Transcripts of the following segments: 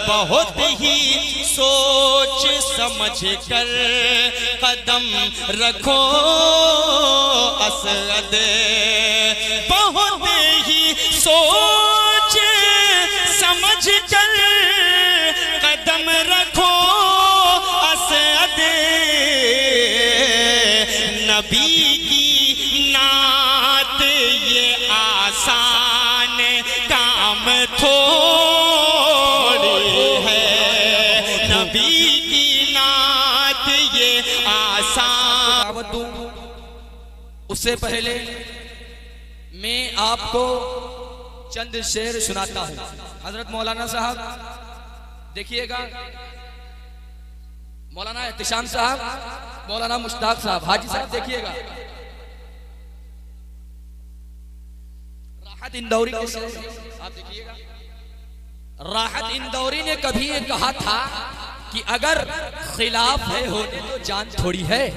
बहुत ही सोच समझ कर कदम रखो असद, बहुत ही सोच समझ कर कदम रखो असद। नबी की नात ये आसान काम थोड़ी है, नबी की नात ये आसान। दावत दूं उससे पहले मैं आपको चंद शेर सुनाता हूं। हजरत मौलाना साहब देखिएगा, मौलाना एहतिशाम साहब, मौलाना मुश्ताक साहब, हाजी साहब देखिएगा। राहत इंदौरी के शेर आप देखिएगा। राहत इंदौरी ने कभी ये कहा था कि अगर खिलाफ है होने दो जान थोड़ी है।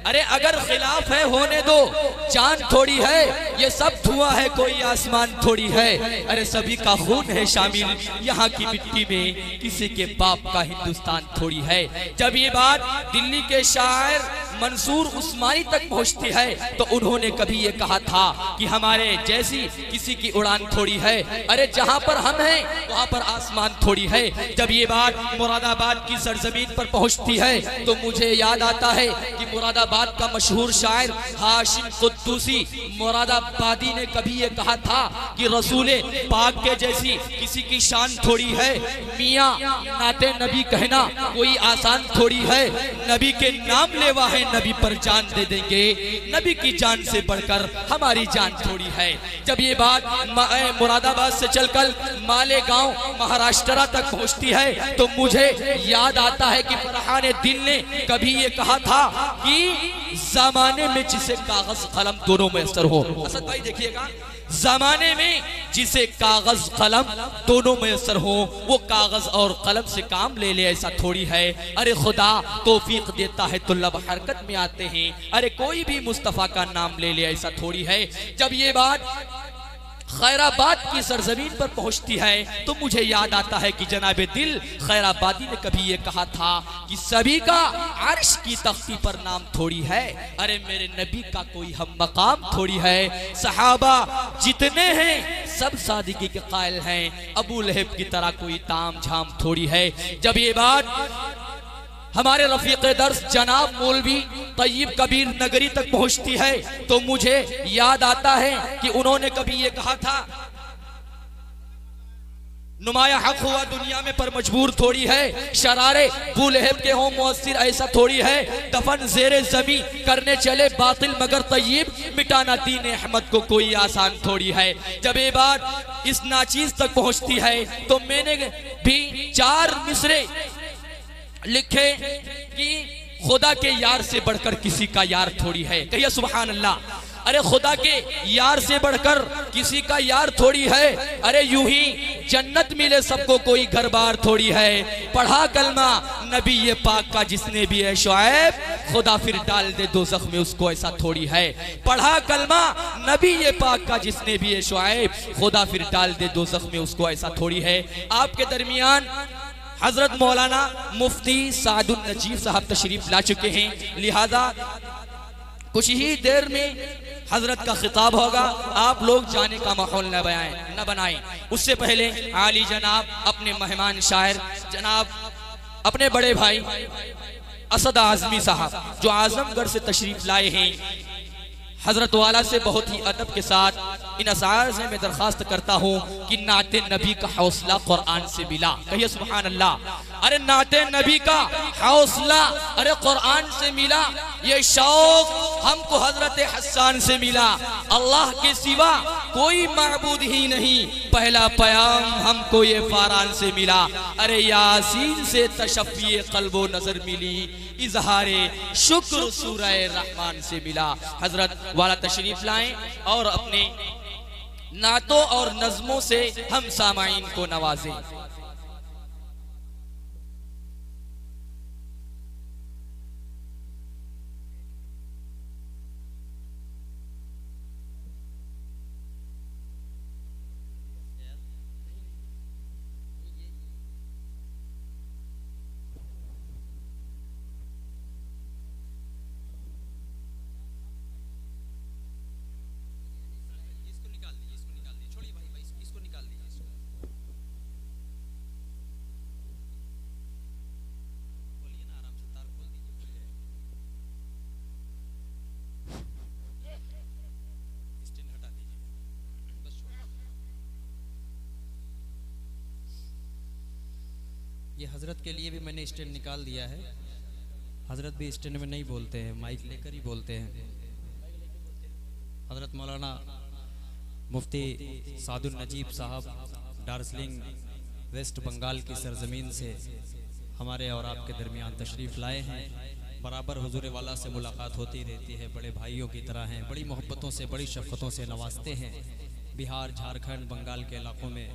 अरे अगर खिलाफ है होने दो जान थोड़ी है, ये सब धुआं है कोई आसमान थोड़ी है। अरे सभी का खून है शामिल यहाँ की मिट्टी में, किसी के बाप का हिंदुस्तान थोड़ी है। जब ये बात दिल्ली के शायर मंसूर उस्मानी तक पहुँचती है तो उन्होंने कभी ये कहा था कि हमारे जैसी किसी की उड़ान थोड़ी है। अरे जहाँ पर हम हैं वहाँ पर आसमान थोड़ी है। जब ये बात मुरादाबाद की सरजमीन पर पहुँचती है तो मुझे याद आता है कि मुरादाबाद का मशहूर शायर हाशिम कुद्दूसी मुरादाबादी ने कभी ये कहा था कि रसूल पाक के जैसी किसी की शान थोड़ी है। मियाँ नाते नबी कहना कोई आसान थोड़ी है, नबी के नाम लेवा है नबी पर जान दे देंगे, नबी की जान से बढ़कर हमारी जान थोड़ी है। जब ये बात मुरादाबाद से चलकर मालेगांव महाराष्ट्र तक पहुंचती है तो मुझे याद आता है कि फरहान दिल ने कभी ये कहा था कि जमाने में जिसे कागज कलम दोनों मैसर हो। असद भाई देखिएगा, जमाने में जिसे कागज कलम दोनों मैसर हो वो कागज और कलम से काम ले ले ऐसा थोड़ी है। अरे खुदा तौफीक देता है तो लब हरकत में आते हैं, अरे कोई भी मुस्तफ़ा का नाम ले ले ऐसा थोड़ी है। जब ये बात खैराबाद की सरजमीन पर पहुंचती है तो मुझे याद आता है कि जनाबे दिल खैराबादी ने कभी ये कहा था कि सभी का अर्श की तख्ती पर नाम थोड़ी है, अरे मेरे नबी का कोई हम मकाम थोड़ी है। सहाबा जितने हैं सब सादगी के कायल हैं, अबू लहब की तरह कोई ताम झाम थोड़ी है। जब ये बात हमारे रफीक दर्स जनाब मौलवी तय्यब कबीर नगरी तक पहुंचती है तो मुझे याद आता है कि उन्होंने कभी ये कहा था, नुमाया हक हुआ दुनिया में पर मजबूर थोड़ी है, शरारे बूलहब के हों मुअस्सिर ऐसा थोड़ी है, दफन जेरे जमी करने चले बातिल मगर तय्यब मिटाना दीन अहमद को कोई आसान थोड़ी है। जब ये बात इस नाचीज तक पहुंचती है तो मैंने भी 4 मिसरे लिखे कि खुदा के यार से बढ़कर किसी का यार थोड़ी है। कहिए सुभान अल्लाह। अरे खुदा के यार से बढ़कर किसी का यार थोड़ी है, अरे यूं ही जन्नत मिले सबको कोई घर बार थोड़ी है। पढ़ा कलमा नबी ये पाक का जिसने भी है शुएब, खुदा फिर डाल दे दोज़ख में उसको ऐसा थोड़ी है। पढ़ा कलमा नबी ये पाक का जिसने भी है शुएब, खुदा फिर डाल दे दोज़ख में उसको ऐसा थोड़ी है। आपके दरमियान हजरत मौलाना मुफ्ती सादुल नजीब साहब तशरीफ ला चुके हैं, लिहाजा कुछ ही देर में हजरत का खिताब होगा। आप लोग जाने का माहौल न बनाएं। उससे पहले आली जनाब अपने मेहमान शायर जनाब अपने बड़े भाई असद आजमी साहब जो आजमगढ़ से तशरीफ लाए हैं, हजरत वाला से बहुत ही अदब के साथ इन असार से मैं दरखास्त करता हूँ कि नाते नबी का हौसला कुरान से मिला। कहिए सुभान अल्लाह। अरे नाते नबी का हौसला अरे कुरान से मिला, ये शौक हमको हजरत हसन से मिला। अल्लाह के सिवा कोई माबूद ही नहीं, पहला प्याम हमको ये फारान से मिला। अरे यासीन से तशफ़ी क़ल्बो नजर मिली, इजहारे शुक्र सूरह रहमान से मिला। हजरत वाला तशरीफ लाएं और अपने नातों और नज़मों से हम सामाईन को नवाजें। ये हज़रत के लिए भी मैंने स्टैंड निकाल दिया है। हज़रत भी स्टैंड में नहीं बोलते हैं, माइक लेकर ही बोलते हैं। हज़रत मौलाना मुफ्ती सादुल नजीब साहब दार्जिलिंग वेस्ट बंगाल की सरजमीन से हमारे और आपके दरमियान तशरीफ़ लाए हैं। बराबर हुजूर वाला से मुलाकात होती रहती है, बड़े भाइयों की तरह हैं, बड़ी मोहब्बतों से बड़ी शफ़क़तों से नवाजते हैं। बिहार, झारखंड, बंगाल के इलाक़ों में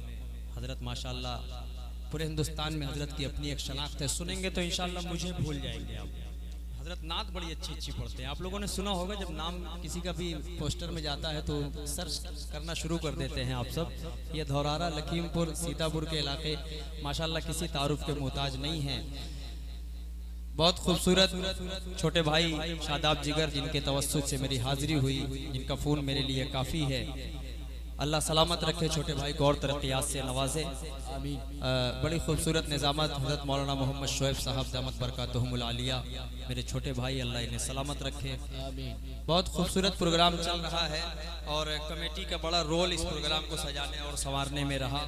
हज़रत माशाल्लाह पूरे हिंदुस्तान में हज़रत की अपनी एक शनाख्त है। सुनेंगे तो इंशाल्लाह मुझे भूल जाएंगे आप। हज़रत नात बड़ी अच्छी अच्छी पढ़ते हैं। आप लोगों ने सुना होगा जब नाम किसी का भी पोस्टर में जाता है तो सर्च करना शुरू कर देते हैं आप सब। ये धौरारा, लखीमपुर, सीतापुर के इलाके माशाल्लाह किसी तारुफ के मोहताज नहीं हैं। बहुत खूबसूरत छोटे भाई शादाब जिगर, जिनके तवस्सुत से मेरी हाजिरी हुई, जिनका फ़ोन मेरे लिए काफ़ी है। अल्लाह सलामत रखे, छोटे भाई को और तरक्यात से नवाजे। बड़ी खूबसूरत निज़ामत हज़रत मौलाना मोहम्मद शोएब साहब दामत बरकातहुमुल आलिया, मेरे छोटे भाई, अल्लाह इन्हें सलामत रखे। बहुत खूबसूरत प्रोग्राम चल रहा है और कमेटी का बड़ा रोल इस प्रोग्राम को सजाने और संवारने में रहा।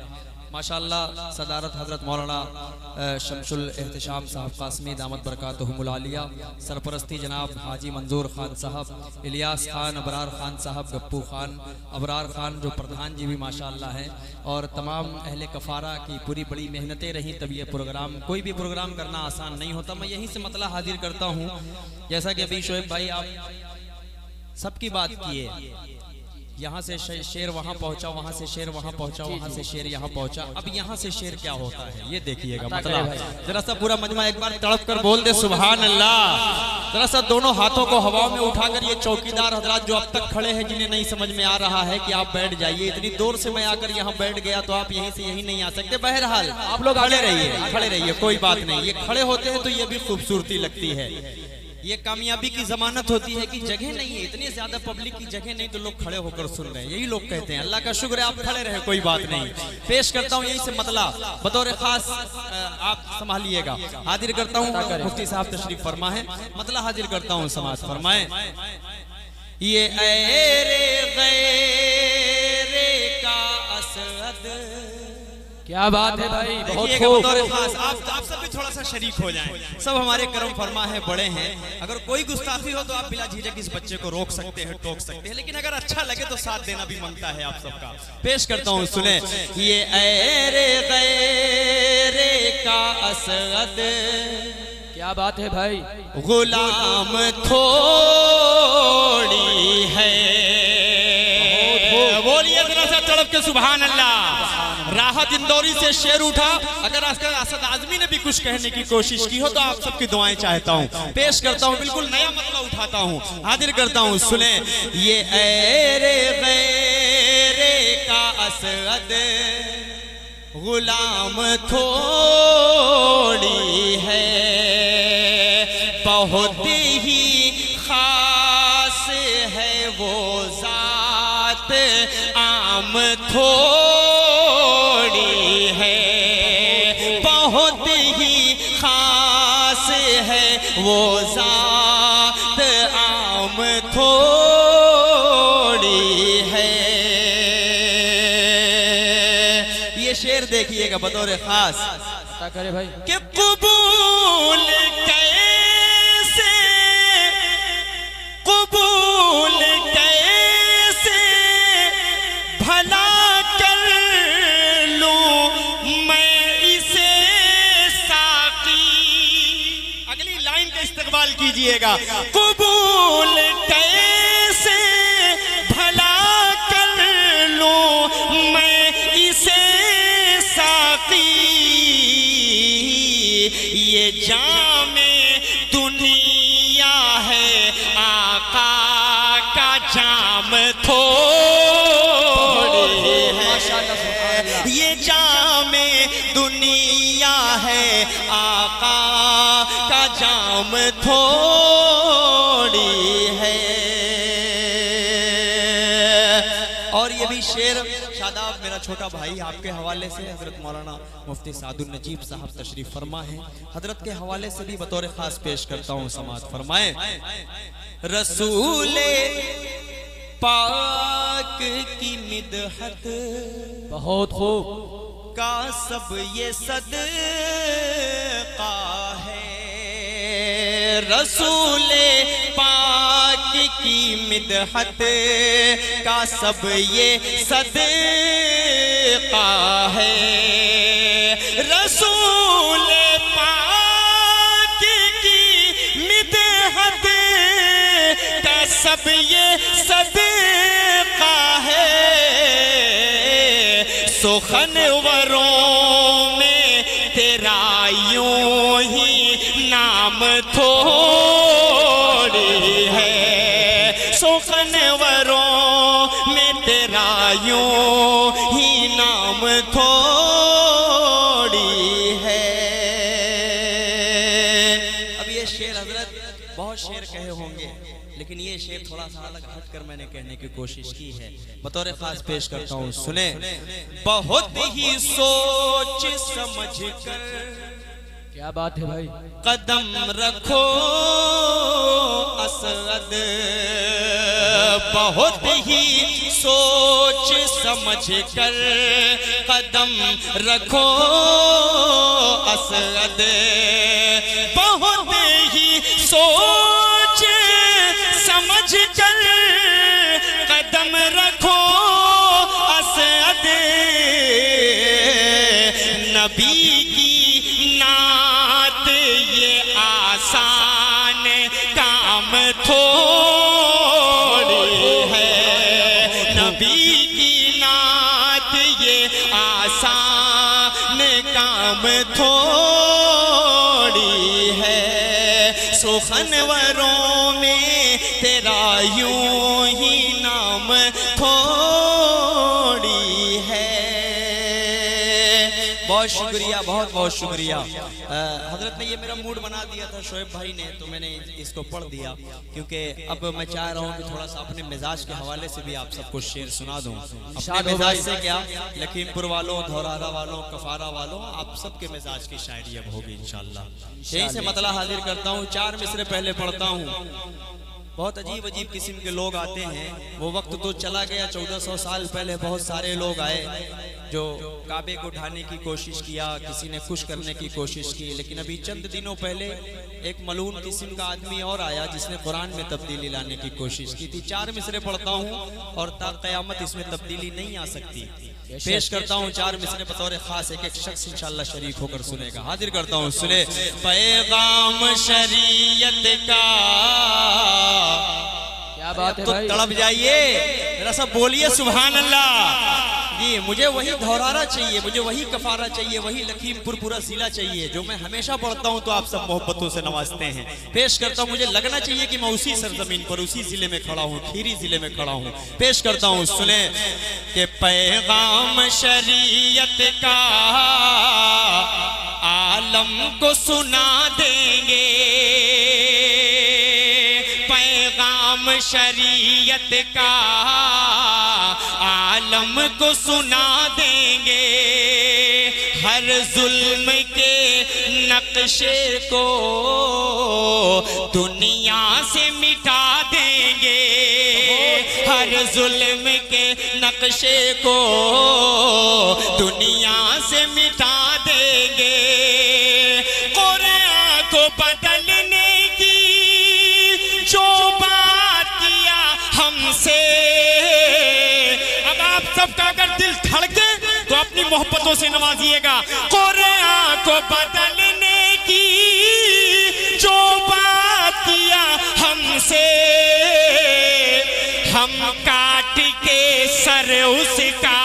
माशाअल्लाह सदारत हज़रत मौलाना शमसुल एहतशाम साहब कासमी दामत बरकातहुमुल आलिया, सरपरस्ती जनाब हाजी मंजूर खान साहब, इलियास खान, अबरार खान साहब, गप्पू खान, अबरार खान जो प्रधान जी भी माशाअल्लाह हैं, और तमाम अहले कफ़ारा की पूरी बड़ी मेहनतें रहीं तब ये प्रोग्राम, कोई भी प्रोग्राम करना आसान नहीं होता। मैं यहीं से मतला हाजिर करता हूँ, जैसा कि अभी शोएब भाई आप सबकी बात किए, यहाँ से शेर वहाँ पहुँचा, वहाँ से शेर वहाँ पहुँचा, वहाँ से शेर यहाँ पहुँचा। अब यहाँ से शेर क्या होता है ये देखिएगा। मतलब जरा सा पूरा मजमा एक बार तड़प कर बोल दे सुभान अल्लाह। जरा सा दोनों हाथों को हवा में उठाकर, ये चौकीदार हजरात जो अब तक खड़े हैं, जिन्हें नहीं समझ में आ रहा है कि आप बैठ जाइए, इतनी दूर से मैं आकर यहाँ बैठ गया तो आप यहीं से यहीं नहीं आ सकते। बहरहाल आप लोग खड़े रहिए, खड़े रहिए, कोई बात नहीं। ये खड़े होते हैं तो ये भी खूबसूरती लगती है, ये कामयाबी की जमानत होती है कि जगह नहीं है, इतनी ज्यादा पब्लिक की जगह नहीं तो लोग खड़े होकर सुन रहे हैं। यही लोग कहते हैं। अल्लाह का शुक्र है आप खड़े रहे, कोई बात नहीं। पेश करता हूँ यही से मतला बतौर खास, आप संभालिएगा। हाजिर करता हूँ, मुफ्ती साहब तशरीफ फरमा है, मतला हाजिर करता हूँ, समाज फरमाए। ये का असद, क्या बात है भाई, बहुत खास। आप सब भी थोड़ा सा शरीक हो जाएं। सब हमारे करम फरमा है, बड़े हैं। अगर कोई गुस्ताखी हो तो आप बिला झिझक इस बच्चे को रोक सकते हैं, टोक सकते हैं, लेकिन अगर अच्छा लगे तो साथ देना भी बनता है आप सबका। पेश करता हूँ, सुने। ये गैरे का असद, क्या बात है भाई, गुलाम थोड़ी है। बोलिए जरा सा तड़प के सुभान अल्लाह। राहत इंदौरी से शेर उठा। अगर असद आजमी ने भी कुछ कहने की कोशिश की हो तो आप सबकी दुआएं चाहता हूँ। पेश करता हूँ, बिल्कुल नया मतलब उठाता हूँ, हाजिर करता हूँ, सुने। ये गैरे का असद, गुलाम थोड़ी है, बहुत ही खास है वो जात, आम थोड़ी है, बहुत ही खास है वो जात, आम थोड़ी है। ये शेर देखिएगा बतौर खास, करे भाई कि कबूल कैसे, कबूल कैसे भला कर लूं मैं इसे साकी। अगली लाइन का इस्तेमाल कीजिएगा। कबूल कैसे भला कर लूं मैं इसे साकी, ये जामे दुनिया है, आका का जाम थोड़ी है। ये जामे दुनिया है, आका का जाम थोड़ी है। और ये भी शेर शादाब मेरा छोटा भाई आपके हवाले से हजरत मौलाना मुफ्ती सादुल नजीब साहब तशरीफ फरमा है, हजरत के हवाले से भी बतौर खास पेश करता हूँ, समाअत फरमाए। रसूले पाक की मिदहत, बहुत खूब, का सब ये सदका है, रसूले पाक की मिदहत का सब ये सदका है, रसूले पाक की मिदहत का सब ये सदका है। सुखनवरों में तेरा यूं ही नाम थोड़ी है, सुखनवरों में तेरा यूं ही नाम थोड़ी है। अब ये शेर हजरत बहुत शेर कहे होंगे, लेकिन ये शेर थोड़ा सा अलग हटकर मैंने कहने की कोशिश की है, बतौर खास पेश करता हूँ, सुने। बहुत ही सोच समझ कर, क्या बात है भाई, कदम रखो असद, बहुत ही सोच समझ कर कदम रखो असद, बहुत ही सोच समझ कर कदम रखो असद, नबी की नात ये आसान काम थोड़ी है, नबी की नात ये आसान काम थोड़ी है। सुखनवरों में तेरा यूं ही नाम थोड़ी है। बहुत शुक्रिया, बहुत बहुत शुक्रिया। हजरत ने ये मेरा मूड बना दिया था शोएब भाई ने, तो मैंने इसको पढ़ दिया, क्योंकि अब मैं चाह रहा हूँ कि थोड़ा सा अपने मिजाज के हवाले से भी आप सबको शेर सुना दूँ। अपने मिजाज से क्या, लखीमपुर वालों, धौरारा वालों, कफारा वालों, आप सबके मिजाज की शायरी अब होगी इंशाल्लाह। यही से मतला हाजिर करता हूँ, 4 मिसरे पहले पढ़ता हूँ। बहुत अजीब अजीब किस्म के लोग आते हैं, वो वक्त तो चला गया, 1400 साल पहले बहुत सारे लोग आए जो काबे को ढाने की कोशिश किया, किसी ने खुश करने की कोशिश की, लेकिन अभी चंद दिनों पहले एक मलून किस्म का आदमी और आया जिसने कुरान में तब्दीली लाने की कोशिश की थी। 4 मिसरे पढ़ता हूँ और ता क़यामत इसमें तब्दीली नहीं आ सकती। पेश करता हूँ 4 मिसरे बतौर खास, एक एक शख्स इंशाल्लाह शरीक होकर सुनेगा। हाजिर करता हूँ, सुने। पैगाम शरीयत का, क्या बात है तो भाई, तड़प जाइए, जरा सब बोलिए सुभान अल्लाह जी। मुझे वही धौरारा चाहिए, मुझे वही कफारा चाहिए, वही लखीमपुर पूरा जिला चाहिए जो मैं हमेशा पढ़ता हूँ तो आप सब मोहब्बतों से नवाजते हैं। पेश करता हूँ, मुझे लगना चाहिए कि मैं उसी सरजमीन पर, उसी जिले में खड़ा हूँ, खीरी जिले में खड़ा हूँ। पेश करता हूँ, सुने कि पैगाम शरीयत का आलम को सुना देंगे, पैगाम शरीयत का आलम को सुना देंगे, हर जुल्म के नक्शे को दुनिया से मिटा देंगे, हर जुल्म के नक्शे को दुनिया से मिटा देंगे, कुरान को बदलने की जो बात किया हमसे। अब आप सबका अगर दिल धड़के तो अपनी मोहब्बतों से नवाजिएगा। कुरान को बदलने की जो बात किया हमसे, हम काट के सर उसका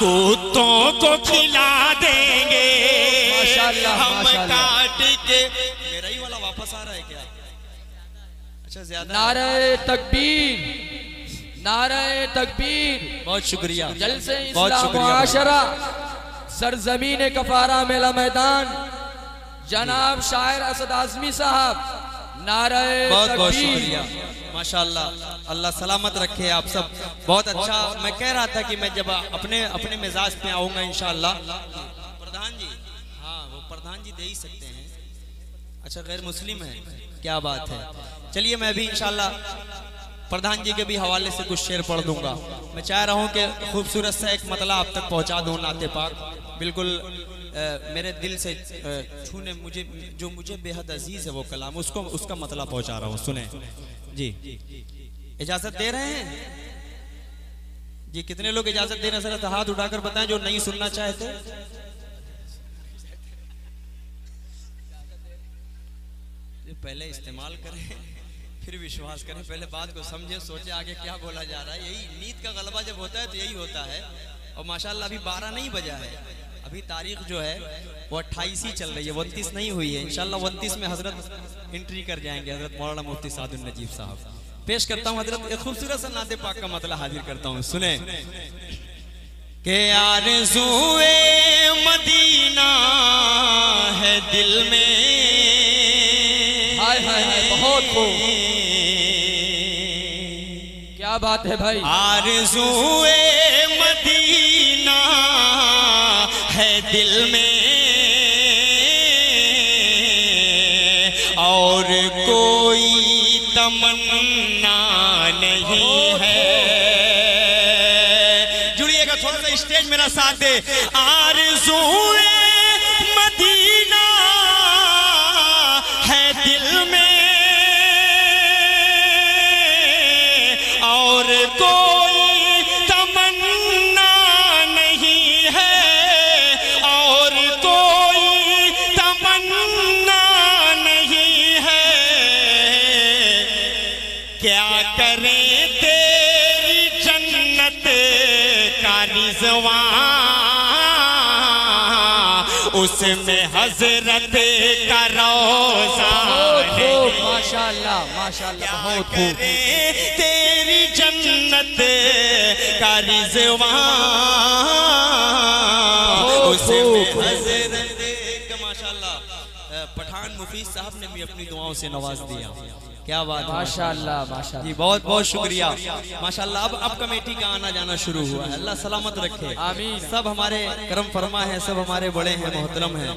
कुत्तों को खिला देंगे। हम काट के, मेरा ही वाला वापस आ रहा है क्या? अच्छा, ज्यादा। नारे तकबीर, नारे तकबीर। बहुत शुक्रिया, जलसे बहुत इस्लाम शुक्रिया। मुआशरा, सरजमीन कफारा मेला मैदान, जनाब शायर असद आजमी साहब, नारे बहुत बहुत तकबीर। शुक्रिया, माशाअल्लाह, अल्लाह सलामत रखे आप सब। बहुत अच्छा। मैं कह रहा था कि मैं जब अपने मिजाज पे आऊंगा इंशाअल्लाह। प्रधान जी, हाँ वो प्रधान जी दे ही सकते हैं। अच्छा, गैर मुस्लिम है, क्या बात है। चलिए मैं भी इंशाअल्लाह प्रधान जी के भी हवाले से कुछ शेर पढ़ दूंगा। मैं चाह रहा हूँ कि खूबसूरत सा एक मतलब आप तक पहुँचा दूँ नाते पाक, बिल्कुल मेरे दिल से छूने मुझे जो मुझे बेहद अजीज है वो कलाम, उसको उसका मतलब पहुँचा रहा हूँ। सुने जी, इजाज़त दे रहे हैं जी? कितने लोग इजाज़त दे रहे हैं? सर हाथ उठाकर बताएं जो नहीं सुनना चाहते। पहले इस्तेमाल करें फिर विश्वास करें, पहले बात को समझे सोचे आगे क्या बोला जा रहा है। यही नींद का गलबा जब होता है तो यही होता है। और माशाल्लाह अभी 12 नहीं बजा है, अभी तारीख जो है वो 28 ही चल रही है, 29 नहीं हुई है। इंशाल्लाह 29 में हजरत एंट्री कर जाएंगे, हजरत मौलाना मुफ्ती सादुल नजीब साहब। पेश करता हूँ हजरत एक खूबसूरत सा नाते पाक का मतलब हाजिर करता हूँ। सुने के आरज़ूए मदीना है दिल में, हाय हाय हाय, बहुत खूब, क्या बात है भाई। आरज़ूए मदीना है दिल में और कोई तमन्ना नहीं है। जुड़िएगा थोड़ा सा, स्टेज मेरा साथ दे। आरज़ूए मदीना है दिल में और कोई तमन्ना नहीं है, और कोई तमन्ना नहीं है। क्या करें तेरी जन्नत का रिज़वां, उसमें हजरत का रोज़ा। माशाल्लाह माशाल्लाह, बहुत खूब। तेरी जन्नत का रिज़वां, उसमें हजरत का। माशाल्लाह पठान मुफीद साहब ने भी अपनी दुआओं से नवाज दिया। क्या बात, माशाल्लाह माशाल्लाह जी, बहुत बहुत शुक्रिया। माशाल्लाह अब कमेटी का आना जाना शुरू हुआ है, अल्लाह सलामत रखे, आमीन। सब हमारे करम फरमा है, सब हमारे बड़े हैं, मोहतरम हैं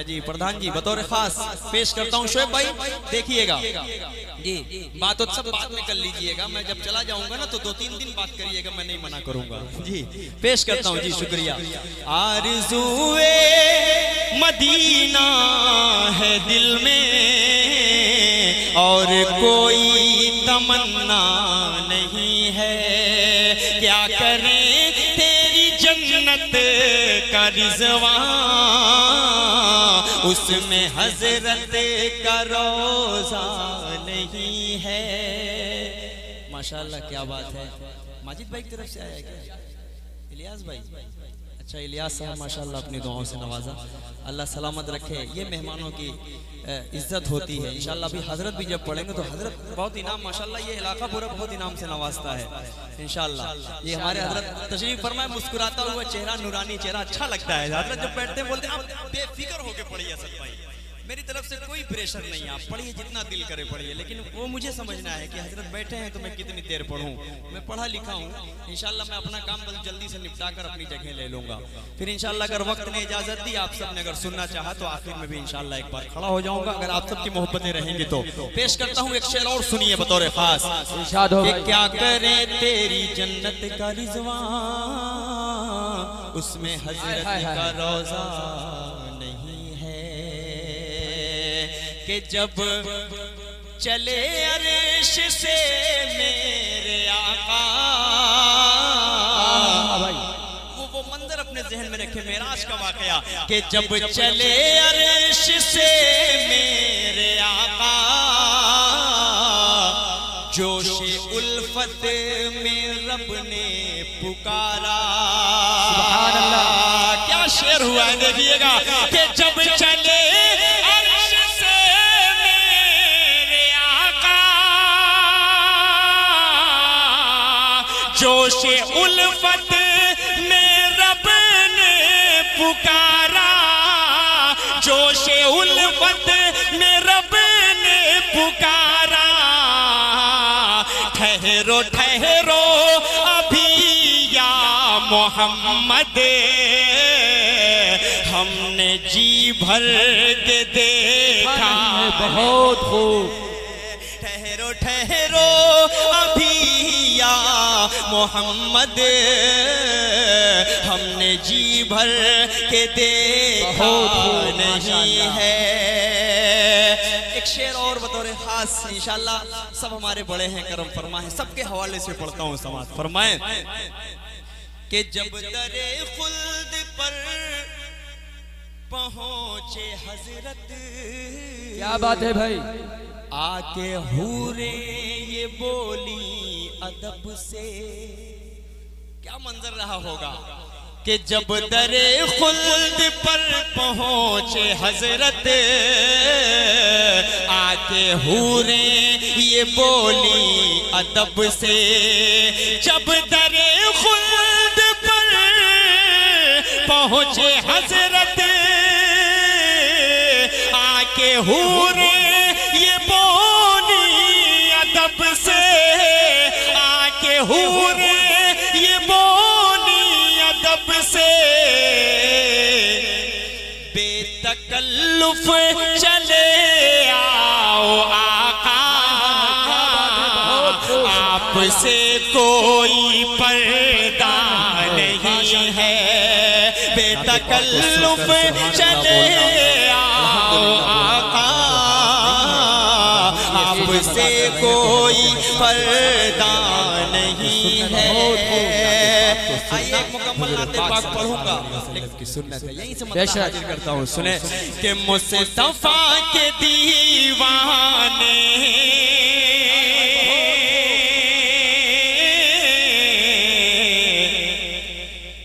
जी। प्रधान जी बतौर खास पेश करता हूँ शोएब भाई, देखिएगा जी, बात तो सब बाद में कर लीजिएगा, मैं जब चला जाऊंगा ना तो 2-3 दिन बात करिएगा, मैं नहीं मना करूंगा जी। पेश करता हूँ जी, शुक्रिया। आरज़ूए मदीना है दिल में और कोई तमन्ना नहीं है। क्या करें तेरी जन्नत का रिज़वां, उसमें हजरत का रोज़ा नहीं है। माशाल्लाह क्या बात है। माजिद भाई की तरफ से आया है क्या? इलियास भाई, अच्छा इलियास साहब माशाल्लाह अपनी दुआओं से नवाजा, अल्लाह सलामत रखे। ये मेहमानों की इज्जत होती है। इंशाल्लाह अभी हजरत भी जब पढ़ेंगे तो हजरत बहुत इनाम, माशाल्लाह ये इलाका पूरा बहुत इनाम से नवाजता है इंशाल्लाह। ये हमारे हजरत तशरीफ फरमाए, मुस्कुराता हुआ चेहरा, नूरानी चेहरा, अच्छा लगता है। हजरत जब बैठते हैं बोलते हैं आप बेफिक्र होकर पढ़िए असद भाई, मेरी तरफ से कोई प्रेशर नहीं, आप पढ़िए जितना दिल करे पढ़िए, लेकिन वो मुझे समझना है कि हजरत बैठे हैं तो मैं कितनी देर पढ़ूं। मैं पढ़ा लिखा हूँ, इंशाल्लाह मैं अपना काम बस जल्दी से निपटा कर अपनी जगह ले लूंगा। फिर इंशाल्लाह अगर वक्त ने इजाजत दी, आप सबने अगर सुनना चाहा तो आखिर में भी इंशाल्लाह एक बार खड़ा हो जाऊंगा, अगर आप सबकी मोहब्बतें रहेंगी तो। पेश करता हूँ एक शेर और, सुनिए बतौर खास। क्या करें तेरी जन्नत का रिज़वां, उसमें हजरत का रोज़ा नहीं है। कि जब चले अर्श से मेरे आका, वो मंजर अपने जहन में रखे, मेराज का वाकया। कि जब चले अर्श से मेरे आका, जोशे उल्फत में रब ने पुकारा। सुभान अल्लाह, क्या शेर हुआ है देखिएगा। कि जब चले अर्श से मेरे आका, जोशे उल्फत में रब ने पुकारा, जोशे उल्फत में रब ने पुकारा। ठहरो ठहरो अभी या मोहम्मद, हमने जी भर के देखा। बहुत खूब। ठहरो ठहरो अभी या मोहम्मद, हमने जी भर के देखा नहीं है। एक शेर और बतौर खास इंशाल्लाह, सब हमारे बड़े हैं करम फरमाए, सबके हवाले से पढ़ता हूँ, समाज फरमाए कि जब दरे खुल्द पर पहुंचे हजरत, क्या बात है भाई, आके हूरे ये बोली अदब से। क्या मंजर रहा होगा कि जब दरे खुल्द पर पहुंचे हजरत, आके हूरे ये बोली अदब से। जब दरे खुल्द पर पहुंचे हजरत, आके हूरे ये बोली अदब से, आके हूरे ये बोली अदब से। बेतकल्लुफ चले आओ आका, आपसे कोई पर्दा नहीं है। बेतकल्लुफ चले आओ आका, आपसे कोई पर्दा नहीं है। आइए एक मुकम्मल नाते पाक पढ़ूंगा, लेकिन सुन्नत है, यहीं से मतलब हाजिर करता हूँ। सुने कि मुस्तफा के दीवाने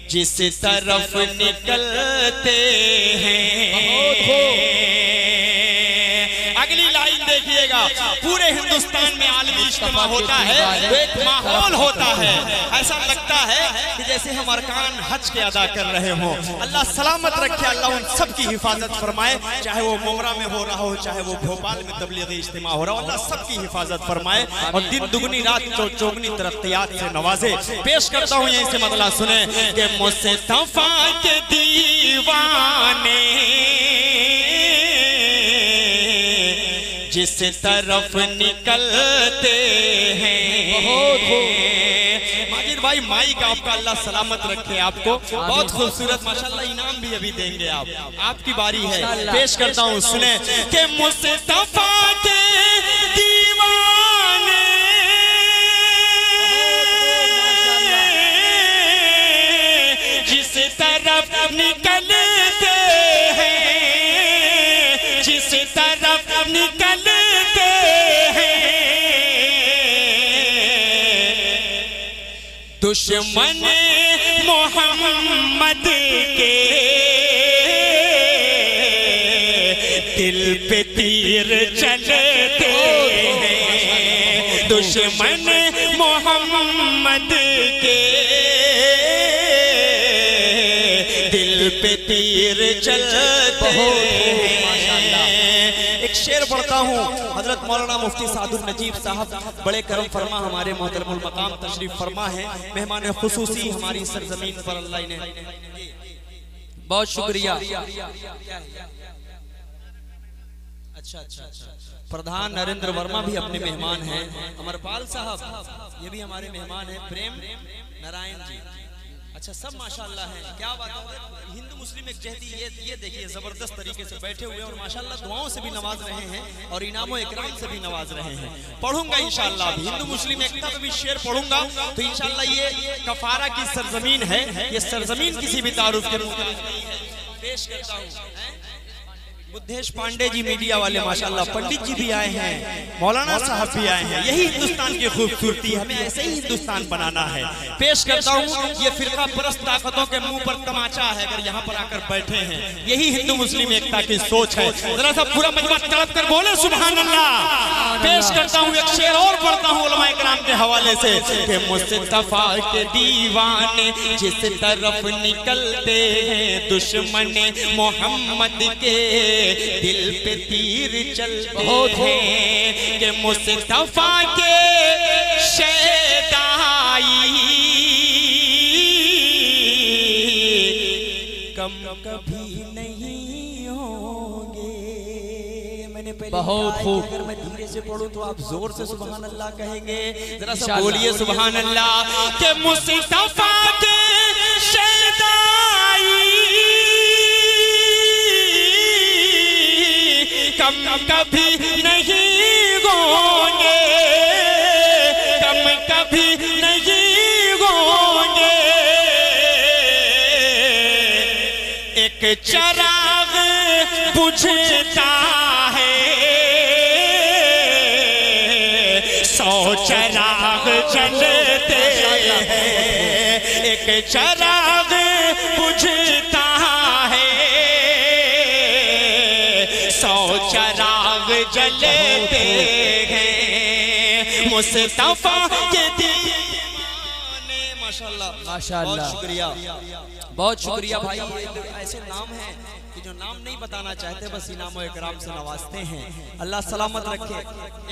जिस तरफ निकलते हैं। अगली लाइन देखिएगा, पूरे हिंदुस्तान में आलमी इज्तिमा होता है तो एक माहौल होता है, ऐसा लगता है कि जैसे हम अरकान हज के अदा कर रहे हों। अल्लाह सलामत रखे, अल्लाह उन सब की हिफाजत फरमाए, चाहे वो मोमरा में हो रहा हो, चाहे वो भोपाल में तबलीगी इज्तिमा हो रहा हो, अल्लाह सबकी हिफाजत फरमाए और दिन दुगनी रात चौगनी तरक्कियात से नवाजे। पेश करता हूँ यहीं से मतलब सुने कि मुस्तफा के दीवाने जिस तरफ निकलते हैं। माजिद भाई माइक आपका अल्लाह सलामत रखे, आपको बहुत खूबसूरत माशाल्लाह इनाम भी अभी देंगे आप, आपकी बारी है। पेश करता हूँ सुने कि मुस्तफा के दीवाने जिस तरफ निकलते हैं, जिस तरफ निकलते हैं, दुश्मन मोहम्मद के दिल पे तीर चलते हैं। दुश्मन मोहम्मद के दिल पे तीर चलते हैं। एक शेर पढ़ता हूँ, हजरत मौलाना मुफ्ती सादुल नजीब साहब बड़े करम फरमा हमारे मोहतरमुल मकाम तशरीफ फरमा है, मेहमान खुसूसी हमारी सरजमीन पर अल्लाह ने, बहुत शुक्रिया। अच्छा अच्छा अच्छा, प्रधान नरेंद्र वर्मा भी अपने मेहमान हैं, अमरपाल साहब ये भी हमारे मेहमान हैं, प्रेम नारायण जी, अच्छा सब माशाल्लाह हैं। क्या बात है, हिंदू मुस्लिम एक जहदी ये देखिए जबरदस्त तरीके से बैठे हुए हैं और माशाल्लाह दुआओं से भी नवाज रहे हैं और इनामो इकराम से भी नवाज रहे हैं। पढ़ूंगा इंशाल्लाह हिंदू मुस्लिम एकता पे भी शेर पढ़ूंगा, तो इंशाल्लाह ये कफारा की सरजमीन है, ये सरजमीन किसी भी तारुफ के पेश करता हूँ। बुद्धेश पांडे जी मीडिया वाले माशाल्लाह, पंडित जी भी आए हैं, मौलाना साहब भी आए हैं। यही हिंदुस्तान की खूबसूरती, हमें ऐसे ही हिंदुस्तान बनाना है। पेश करता हूँ, ये फिरका परस्त ताकतों के मुंह पर तमाचा है अगर यहाँ पर आकर बैठे हैं। यही हिंदू मुस्लिम एकता की सोच है। जरा सा पूरा मजमा तड़प कर बोले सुभान अल्लाह। पेश करता हूँ एक शेर और पढ़ता हूँ उलमा इकराम के हवाले से कि मुस्तफा के दीवाने जिस तरफ निकलते हैं, दुश्मन मोहम्मद के दिल पे तीर चलते हैं। कि मुस्तफा के शैदाई कम कभी नहीं होंगे। ने पहले बहुत कहा खूब। कि अगर मैं धीरे से पढ़ूं तो आप जोर से सुभान अल्लाह कहेंगे। जरा सा इंशाअल्लाह। बोलिए सुभान अल्लाह। के मुस्तफा के शहदाई कम कभी नहीं होंगे, कम कभी नहीं होंगे। एक चिराग बुझता है, 100 चिराग जलते हैं। एक चिराग बुझता है, 100 चिराग जलते हैं। मुस्तफा के दीवाने माशाल्लाह माशाल्लाह। बहुत शुक्रिया, बहुत शुक्रिया भाई। ये ऐसे नाम हैं कि जो नाम नहीं बताना चाहते बस इनाम और इकराम से नवाजते हैं। अल्लाह सलामत रखे।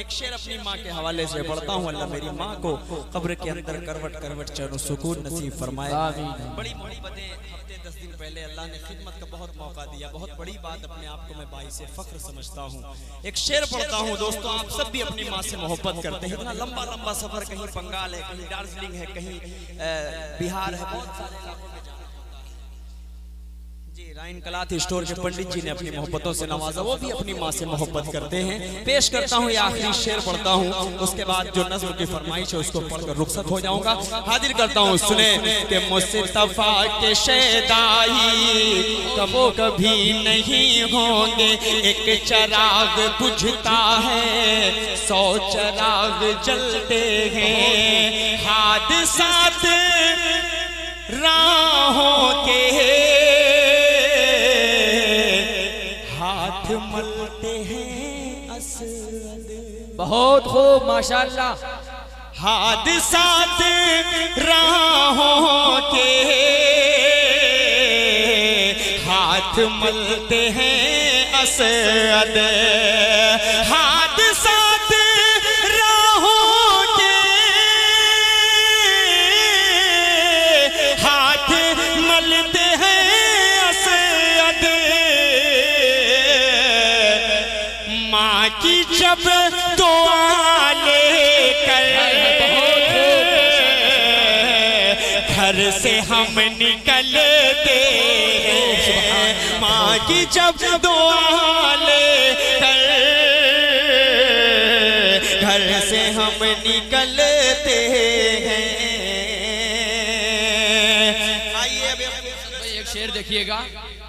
एक शेर अपनी माँ के हवाले से पढ़ता हूँ। अल्लाह मेरी माँ को कब्र के अंदर करवट करवट चैन सुकून नसीब फरमाए। बड़ी मोहब्बतें हफ्ते 10 दिन पहले अल्लाह ने खिदमत का बहुत मौका दिया। बहुत बड़ी बात, अपने आप को मैं बाइस फख्र समझता हूँ। एक शेर पढ़ता हूँ दोस्तों। आप सब भी अपनी माँ से मोहब्बत करते हैं। इतना लंबा लंबा सफर, कहीं बंगाल है, कहीं दार्जिलिंग है, कहीं बिहार है, बहुत सारे इलाकों में जी। राइन कलाथ स्टोर के पंडित जी ने अपनी मोहब्बतों से नवाजा, वो भी अपनी माँ से मोहब्बत करते हैं। पेश करता हूँ ये आखिरी शेर पढ़ता हूँ, उसके बाद जो नज़्म की फरमाइश है उसको पढ़कर रुखसत हो जाऊंगा। हाजिर करता हूँ, सुने कि मुस्तफा के शहदाई कबो कभी नहीं होंगे। एक चिराग बुझता है, 100 चिराग जलते हैं। हादसात राहों के हाथ मलते हैं असद। बहुत खूब माशाल्लाह। हादसात राहों के हाथ मलते हैं असद। हादसात राहों के हाथ मलते हैं असद। माँ की जब दुआ लेकर घर से हम निकलते हैं। माँ की जब दुआ लेकर घर से हम निकलते हैं। आइए अब भाई एक शेर देखिएगा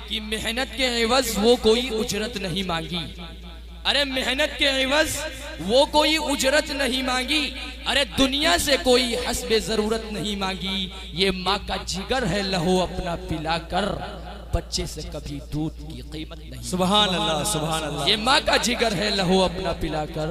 कि मेहनत के एवज वो कोई उजरत नहीं मांगी। अरे मेहनत के एवज वो कोई उजरत नहीं मांगी। अरे दुनिया से कोई हस्बे जरूरत नहीं मांगी। ये माँ का जिगर है, लहो अपना पिलाकर बच्चे से कभी दूध की कीमत नहीं। सुभान अल्लाह, सुभान अल्लाह। ये माँ का जिगर है, लहो अपना पिलाकर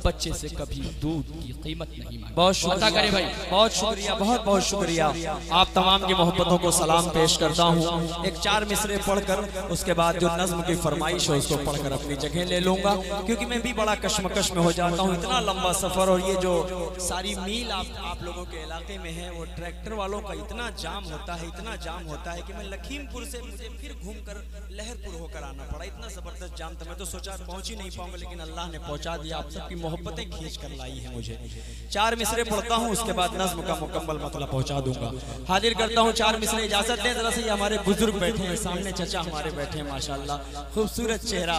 बच्चे से कभी दूध की कीमत नहीं मांगी। बहुत शुक्रिया करे भाई, बहुत शुक्रिया, बहुत बहुत शुक्रिया। आप तमाम की मोहब्बतों को सलाम पेश करता हूँ। एक 4 मिसरे पढ़कर उसके बाद जो नज्म की फरमाइश है उसको पढ़कर अपनी जगह ले लूंगा, क्योंकि मैं भी बड़ा कश्मकश में हो जाता हूँ। इतना लंबा सफर, और ये जो सारी मील आप लोगों के इलाके में है, वो ट्रैक्टर वालों का इतना जाम होता है, इतना जाम होता है कि मैं लखीमपुर से मुझे फिर घूमकर लहरपुर होकर आना पड़ा। इतना जबरदस्त जाम था, मैं तो सोचा पहुंच ही नहीं पाऊंगा, लेकिन अल्लाह ने पहुंचा दिया। आप सबकी मोहब्बतें खींच कर लाई है मुझे। 4 मिसरे पढ़ता हूँ, उसके बाद नज्म का मुकम्मल मतलब पहुंचा दूंगा। हाजिर करता हूँ 4 मिसरे। इजाजत दें जरा से, ये हमारे बुजुर्ग बैठे हैं सामने, चचा हमारे बैठे हैं माशाल्लाह। खूबसूरत चेहरा,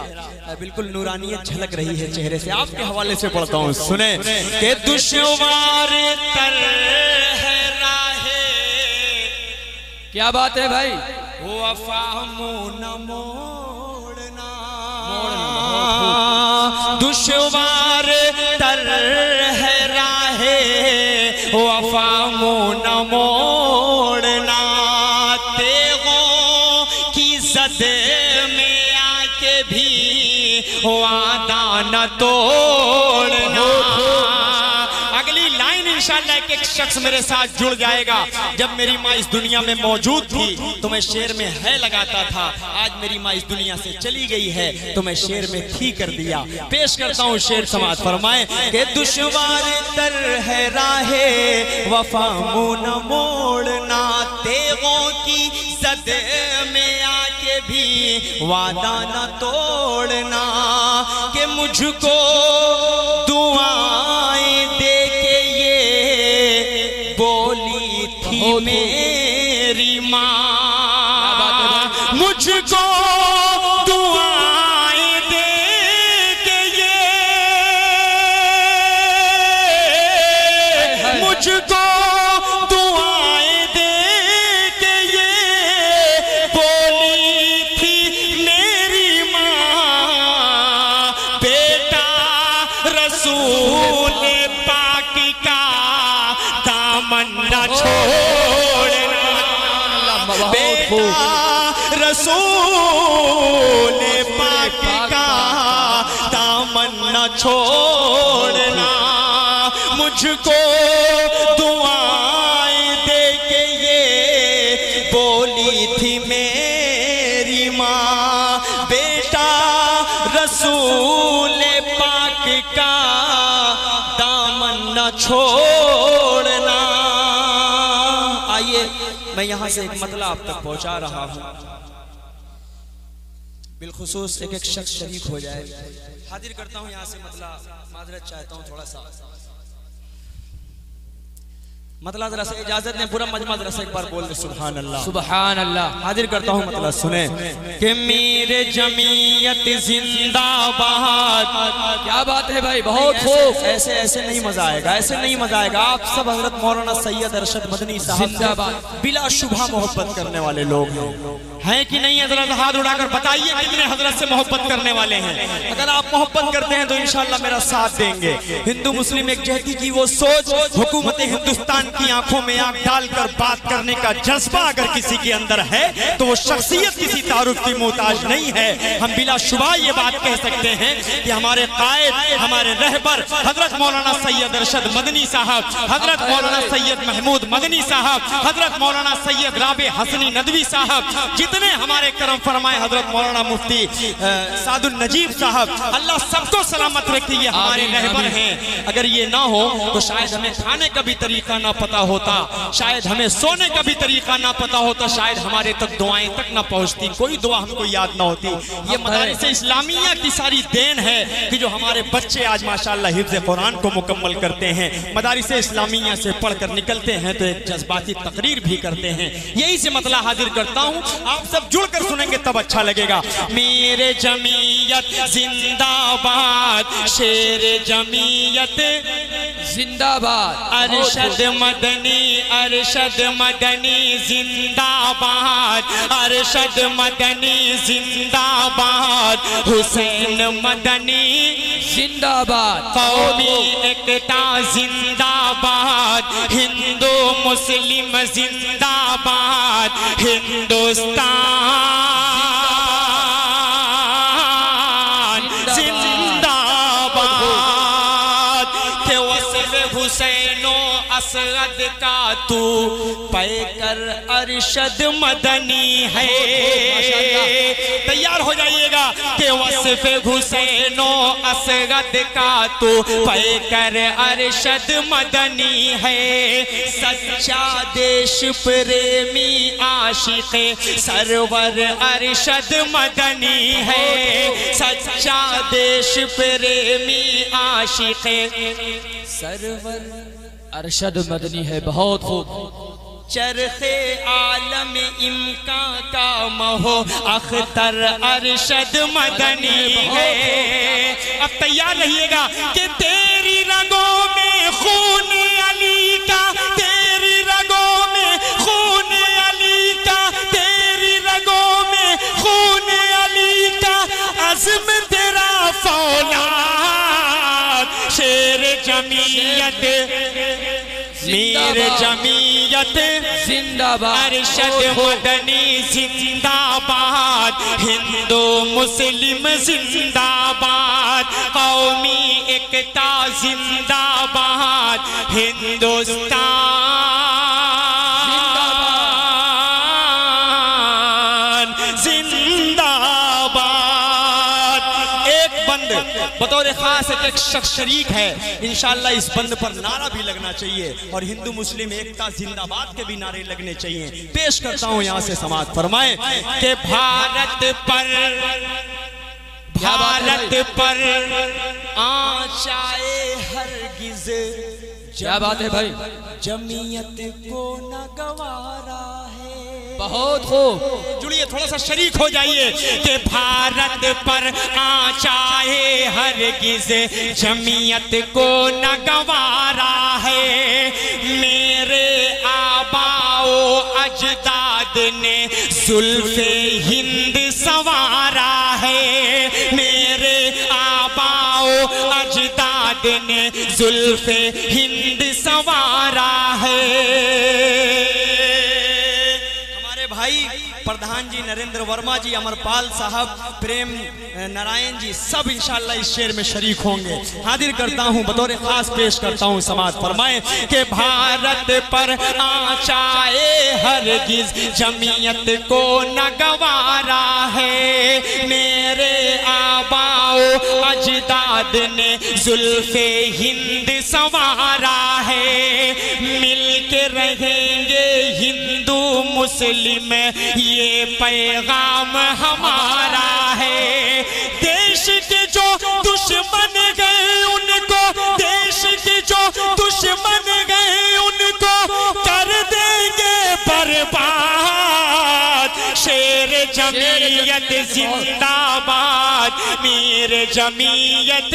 बिल्कुल नूरानियत झलक रही है चेहरे से। आपके हवाले से पढ़ता हूँ, सुने के दुश्वार तर है राहे। क्या बात है भाई। वफा मुँह न मोड़ना, दुश्वार तर है राहे। वफा मुँह न मोड़ना, तेगों की सद में आके भी वादा न तोड़ना। अगली लाइन इंशाल्लाह एक शख्स मेरे साथ जुड़ जाएगा। जब मेरी माँ इस दुनिया में मौजूद थी तो मैं शेर में है लगाता था, आज मेरी माँ इस दुनिया से चली गई है तो मैं शेर में थी कर दिया। पेश करता हूँ शेर, समाज फरमाए कि दुश्वार तर है राहे, वफा मुँह न मोड़ना, तेगों की सद में आके ये भी वादा न तोड़ना कि मुझको दुआएं दे के ये बोली थी मेरी माँ, मुझको दुआएं दे के ये, मुझको दुआएं दे के ये बोली थी मेरी माँ, बेटा रसूल पाक का दामन न छोड़ना, बेटा रसूल पाक का दामन न छोड़ना, मुझको दुआएं दे के ये बोली थी मेरी माँ, बेटा रसूल पाक का दामन न छोड़ना। आइए मैं यहाँ से एक मतला आप तक पहुँचा रहा हूँ, बिलखुसूस एक शख्स शरीक हो जाए। हाजिर करता हूँ यहाँ से मतला, माजरत चाहता हूँ थोड़ा सा, मतलब जरा से इजाजत ने पूरा मजमा जरा से एक बार बोल दे सुभान अल्लाह सुभान अल्लाह। हाजिर करता हूँ मतलब सुने कि मेरे जमीयत जिंदाबाद। क्या बात है भाई, बहुत खूब। ऐसे ऐसे नहीं मजा आएगा, ऐसे नहीं मजा आएगा। आप सब हजरत मौलाना सैयद अरशद मदनी साहब जिंदाबाद बिला शुबहा मोहब्बत करने वाले लोग हैं कि नहीं? हजरत हाथ उठाकर बताइए कितने हजरत से मोहब्बत करने वाले हैं। अगर आप मोहब्बत करते हैं तो इंशाल्लाह मेरा साथ देंगे। हिंदू मुस्लिम एक जहती की वो सोच, हुकूमत हिंदुस्तान की आंखों में आंख डालकर बात करने का जज्बा अगर किसी के अंदर है तो वो शख्सियत किसी तारुफ की मोहताज नहीं है। हम बिला शुबा ये बात कह सकते हैं कि हमारे कायद, हमारे रहबर हजरत मौलाना सैयद अरशद मदनी साहब, हजरत मौलाना सैयद महमूद मदनी साहब, हजरत मौलाना सैयद राबे हसनी नदवी साहब, जितने हमारे करम फरमाए हजरत मौलाना मुफ्ती सादुल नजीब साहब, अल्लाह सबको सलामत रखे, ये हमारे रहबर हैं। अगर ये ना हो तो शायद हमें खाने का भी तरीका ना पता होता, शायद हमें सोने का भी तरीका ना पता होता, शायद हमारे तक दुआएं तक ना पहुंचती, कोई दुआ हमको याद ना होती। ये मदारिस इस्लामिया की सारी देन है कि जो हमारे बच्चे आज माशाअल्लाह हिफ्ज़ कुरान को मुकम्मल करते हैं, मदारिस इस्लामिया से पढ़कर निकलते हैं तो एक जज्बाती तकरीर भी करते हैं। यही से मतला हाजिर करता हूँ, आप सब जुड़कर सुनेंगे तब अच्छा लगेगा। मेरे जमीयत जिंदाबाद, शेर जमीयत जिंदाबाद, अरशद मदनी, अरशद मदनी जिंदाबाद, अरशद मदनी जिंदाबाद, हुसैन मदनी जिंदाबाद, कौमी एकता जिंदाबाद, हिंदू मुस्लिम जिंदाबाद, हिंदुस्तान हुसैनो असद का तू पैकर अरशद मदनी है। तैयार हो जाइएगा कि वस्फ़े हुसैनो असद का तू पैकर अरशद मदनी है। सच्चा देश प्रेमी आशिक़े सरवर अरशद मदनी है। सच्चा देश प्रेमी आशिक़े सरवर अरशद मदनी है। बहुत खूब। चरखे आलम इम्का का महो अख्तर अरशद मदनी है। अब तैयार रहिएगा कि तेरी रगों में खून अली का, तेरी रगों में खून अली का, तेरी रगों में खून अली का, अज़्म तेरा फौलाद, शेर जमीयत मीर जमीयत जिंदाबाद, अरशद मदनी जिंदाबाद, हिंदू मुस्लिम जिंदाबाद, कौमी एकता जिंदाबाद, हिंदुस्तान जिंदाबाद। एक बंद बतौर खास एक शख्स शरीक है। इंशाअल्लाह इस बंद पर नारा भी लगना चाहिए और हिंदू मुस्लिम एकता जिंदाबाद के भी नारे लगने चाहिए। पेश करता हूँ यहाँ से समाअत फरमाए कि भारत पर आचाए हरगिज, क्या बात है भाई, जमीयत को न गवारा है। बहुत खूब, जुड़िए, थोड़ा सा शरीक हो जाइए कि भारत पर आचाए हरगिज, जमीयत को न गवारा है। मेरे आबाओ अजदाद ने जुल्फे हिंद संवारा है। मेरे आबाओ अजदाद ने जुल्फे हिंद संवारा है। हमारे भाई प्रधान जी नरेंद्र वर्मा जी, अमरपाल साहब, प्रेम नारायण जी सब इंशाअल्लाह इस शेर में शरीक होंगे। हाजिर करता हूँ, बतौर खास पेश करता हूँ, समाअत फरमाए कि भारत पर आचाए हरगिज, जमीयत को न गवारा है। मेरे आबाओ अजदाद ने जुल्फे हिंद संवारा है। मिल के रहेंगे हिंदू मुस्लिम, ये पैगाम हमारा है। देश के जो दुश्मन गए उनको, देश के जो दुश्मन गए उनको कर देंगे बर्बाद। शेर जमीयत जिंदाबाद, मीर जमीयत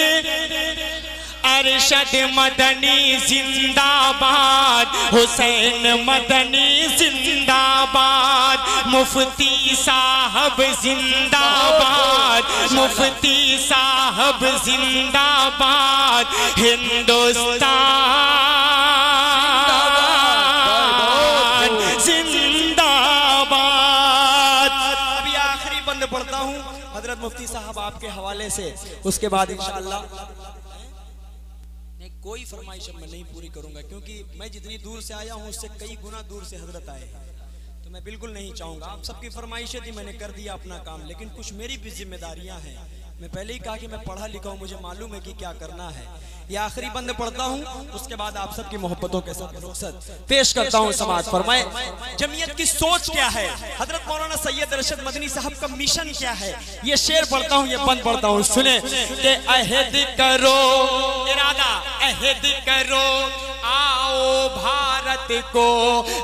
अरशद मदनी जिंदाबाद, हुसैन मदनी जिंदाबाद, मुफ्ती साहब जिंदाबाद, मुफ्ती साहब जिंदाबाद, हिंदुस्तान जिंदाबाद। अभी आखिरी बंद पढ़ता हूँ हजरत मुफ्ती साहब आपके हवाले से, उसके बाद इंशाअल्लाह कोई फरमाइश मैं नहीं पूरी करूंगा, क्योंकि मैं जितनी दूर से आया हूं उससे कई गुना दूर से हजरत आए हैं, तो मैं बिल्कुल नहीं चाहूंगा। आप सबकी फरमाइशें थी, मैंने कर दिया अपना काम, लेकिन कुछ मेरी भी जिम्मेदारियां हैं। मैं पहले ही कहा कि मैं पढ़ा लिखा हूं, मुझे मालूम है कि क्या करना है। ये आखिरी बंद पढ़ता हूं, उसके बाद आप सबकी मोहब्बतों के साथ रुखसत पेश करता हूं। समाअत फरमाए, जमीयत की सोच क्या है, हजरत मौलाना सैयद अरशद मदनी साहब का मिशन क्या है। ये शेर पढ़ता हूं, ये बंद पढ़ता हूं, सुने कि अहद करो इरादा, अहद करो आओ भारत को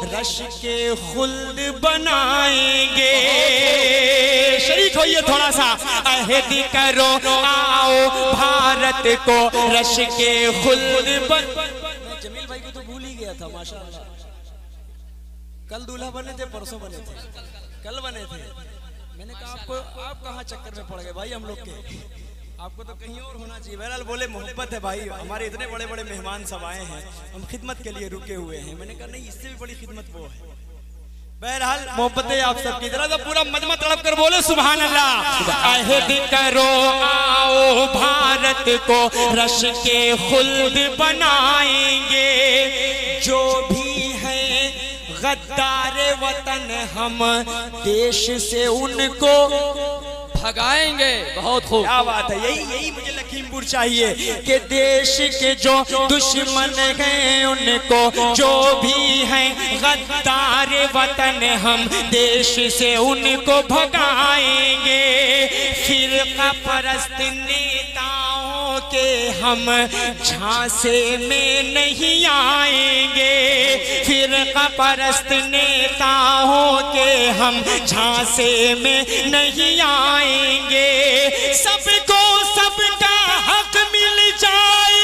रश के खुल्द बनाएंगे। शरीक होइए थोड़ा सा, अहद करो आओ भारत को रश के खुल्द मैं जमील भाई को तो भूल ही गया था माशाअल्लाह। कल दूल्हा बने थे, परसों बने थे, कल बने थे। मैंने कहा आपको, आप कहाँ चक्कर में पड़ गए भाई हम लोग के, आपको तो कहीं और होना चाहिए। बहरहाल बोले मोहब्बत है भाई, हमारे इतने बड़े बड़े मेहमान सब आए हैं, हम खिदमत के लिए रुके हुए हैं। मैंने कहा नहीं, इससे भी बड़ी खिदमत वो है। बहरहाल मोहब्बतें आप सबकी, जरा सा पूरा मजमा तड़प कर बोले सुभान अल्लाह। अहद करो आओ भारत को रश के खुल्द बनाएंगे, जो भी है गद्दार वतन हम देश से उनको भगाएंगे। बहुत खूब, क्या बात है, यही मुझे लखीमपुर चाहिए कि देश के जो दुश्मन हैं उनको, जो भी हैं गद्दार वतन हम देश से उनको भगाएंगे। फिरका परस्त नेताओं के हम झांसे में नहीं आएंगे, फिरका परस्त नेताओं के हम झांसे में नहीं आएंगे। सबको सबका हक मिल जाए,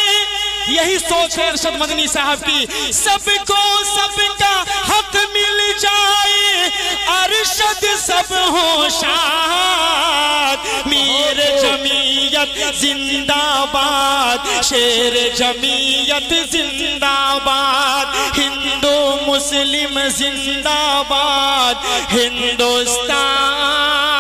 यही सोच है अरशद मदनी साहब की। सबको सबका हक मिल जाए, अरशद सब हो शाद। मीर जमीयत जिंदाबाद, शेर जमीयत जिंदाबाद, हिंदू मुस्लिम जिंदाबाद, हिंदुस्तान